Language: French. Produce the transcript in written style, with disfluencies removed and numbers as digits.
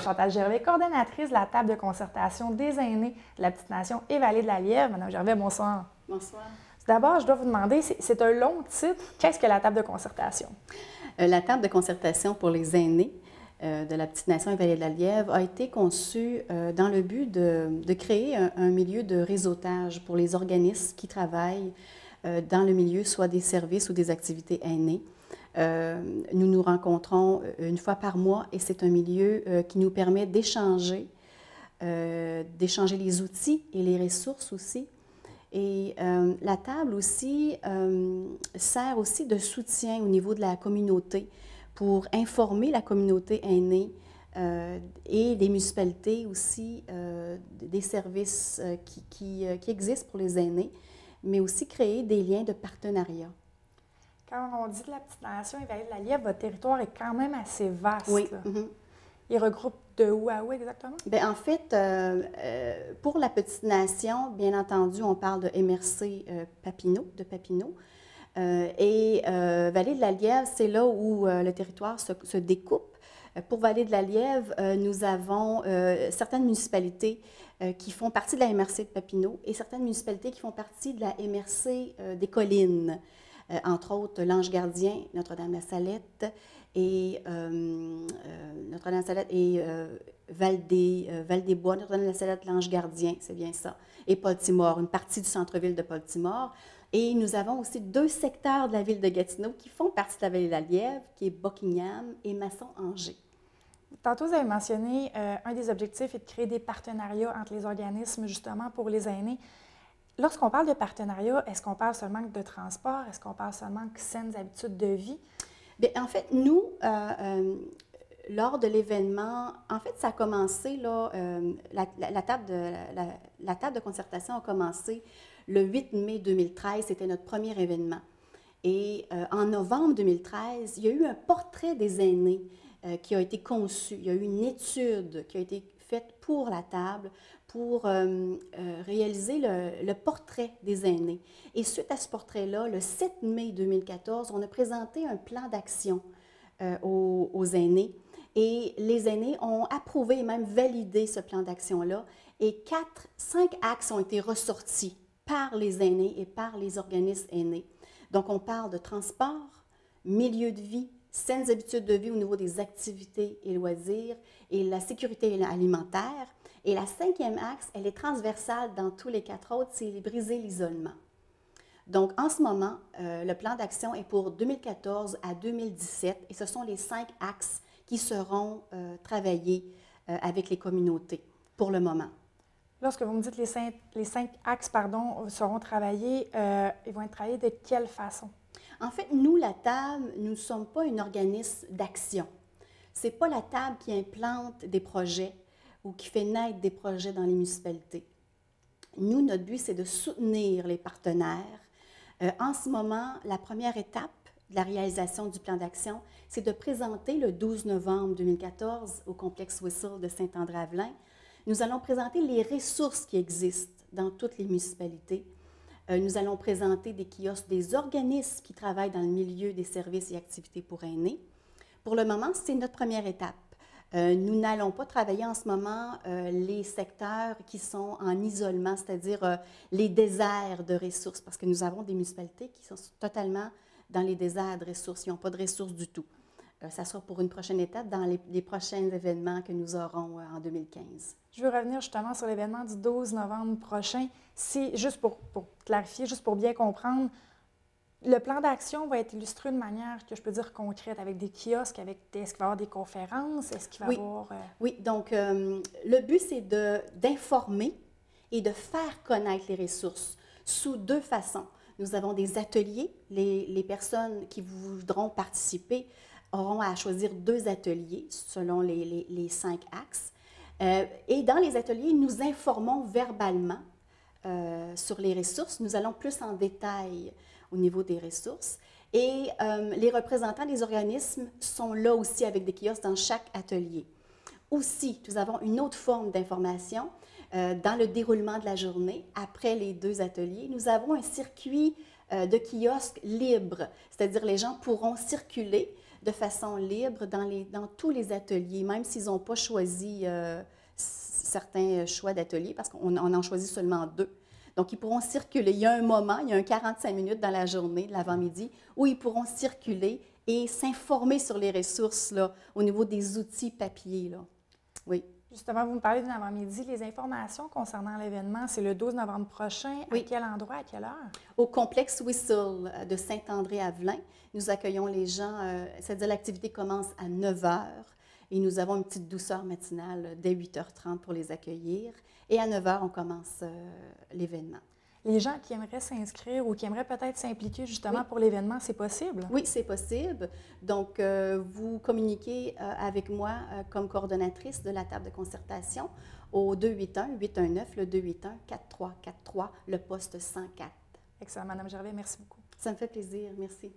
Chantal Gervais, coordonnatrice de la table de concertation des aînés de la Petite Nation et Vallée de la Lièvre. Madame Gervais, bonsoir. Bonsoir. D'abord, je dois vous demander, c'est un long titre. Qu'est-ce que la table de concertation? La table de concertation pour les aînés de la Petite Nation et Vallée de la Lièvre a été conçue dans le but de créer un milieu de réseautage pour les organismes qui travaillent dans le milieu, soit des services ou des activités aînées. Nous nous rencontrons une fois par mois et c'est un milieu qui nous permet d'échanger les outils et les ressources aussi. Et la table aussi sert aussi de soutien au niveau de la communauté pour informer la communauté aînée et les municipalités aussi des services qui existent pour les aînés, mais aussi créer des liens de partenariat. Quand on dit de la Petite Nation et Vallée de la Lièvre, votre territoire est quand même assez vaste. Oui. Il regroupe de où à où exactement? Bien, en fait, pour la Petite Nation, bien entendu, on parle de MRC Papineau, de Papineau. Vallée de la Lièvre, c'est là où le territoire se découpe. Pour Vallée de la Lièvre, nous avons certaines municipalités qui font partie de la MRC de Papineau et certaines municipalités qui font partie de la MRC des Collines, entre autres l'Ange-Gardien, Notre-Dame-la-Salette et Val-des-Bois, Notre-Dame-la-Salette, l'Ange-Gardien, c'est bien ça, et Paul-Timor, une partie du centre-ville de Paul-Timor. Et nous avons aussi 2 secteurs de la ville de Gatineau qui font partie de la Vallée de la Lièvre, qui est Buckingham et Masson-Angers. Tantôt, vous avez mentionné un des objectifs est de créer des partenariats entre les organismes, justement, pour les aînés. Lorsqu'on parle de partenariat, est-ce qu'on parle seulement de transport? Est-ce qu'on parle seulement de saines habitudes de vie? Bien, en fait, nous, lors de l'événement, en fait, ça a commencé, là, la table de concertation a commencé le 8 mai 2013, c'était notre premier événement. Et en novembre 2013, il y a eu un portrait des aînés qui a été conçu. Il y a eu une étude qui a été faite pour la table pour réaliser le portrait des aînés. Et suite à ce portrait-là, le 7 mai 2014, on a présenté un plan d'action aux aînés. Et les aînés ont approuvé et même validé ce plan d'action-là. Et 5 axes ont été ressortis par les aînés et par les organismes aînés. Donc, on parle de transport, milieu de vie, saines habitudes de vie au niveau des activités et loisirs et la sécurité alimentaire. Et la 5e axe, elle est transversale dans tous les 4 autres, c'est briser l'isolement. Donc, en ce moment, le plan d'action est pour 2014 à 2017 et ce sont les 5 axes qui seront travaillés avec les communautés pour le moment. Lorsque vous me dites les 5 axes seront travaillés, ils vont être travaillés de quelle façon? En fait, nous, la table, nous ne sommes pas un organisme d'action. Ce n'est pas la table qui implante des projets ou qui fait naître des projets dans les municipalités. Nous, notre but, c'est de soutenir les partenaires. En ce moment, la première étape de la réalisation du plan d'action, c'est de présenter le 12 novembre 2014 au complexe Whistle de Saint-André-Avelin. Nous allons présenter les ressources qui existent dans toutes les municipalités. Nous allons présenter des kiosques des organismes qui travaillent dans le milieu des services et activités pour aînés. Pour le moment, c'est notre première étape. Nous n'allons pas travailler en ce moment les secteurs qui sont en isolement, c'est-à-dire les déserts de ressources, parce que nous avons des municipalités qui sont totalement dans les déserts de ressources. Ils n'ont pas de ressources du tout. Ça sera pour une prochaine étape dans les prochains événements que nous aurons en 2015. Je veux revenir justement sur l'événement du 12 novembre prochain. Si, juste pour clarifier, juste pour bien comprendre, le plan d'action va être illustré de manière que je peux dire concrète, avec des kiosques, est-ce qu'il va y avoir des conférences, est-ce qu'il va y avoir... Oui, donc le but, c'est d'informer et de faire connaître les ressources sous 2 façons. Nous avons des ateliers. Les personnes qui voudront participer auront à choisir 2 ateliers selon les 5 axes. Et dans les ateliers, nous informons verbalement sur les ressources. Nous allons plus en détail au niveau des ressources. Et les représentants des organismes sont là aussi avec des kiosques dans chaque atelier. Aussi, nous avons une autre forme d'information dans le déroulement de la journée. Après les 2 ateliers, nous avons un circuit de kiosques libres, c'est-à-dire les gens pourront circuler de façon libre dans tous les ateliers, même s'ils n'ont pas choisi certains choix d'ateliers, parce qu'on en choisit seulement 2. Donc, ils pourront circuler. Il y a un moment, il y a un 45 minutes dans la journée, de l'avant-midi, où ils pourront circuler et s'informer sur les ressources là, au niveau des outils papier. Là. Oui. Justement, vous me parlez de l'avant-midi. Les informations concernant l'événement, c'est le 12 novembre prochain. Oui. À quel endroit, à quelle heure? Au complexe Whistle de Saint-André-Avelin, nous accueillons les gens, c'est-à-dire l'activité commence à 9 h et nous avons une petite douceur matinale dès 8h30 pour les accueillir. Et à 9 h, on commence l'événement. Les gens qui aimeraient s'inscrire ou qui aimeraient peut-être s'impliquer justement pour l'événement, c'est possible? Oui, c'est possible. Donc, vous communiquez avec moi comme coordonnatrice de la table de concertation au 281-819, le 281-4343, le poste 104. Excellent, Mme Gervais, merci beaucoup. Ça me fait plaisir. Merci.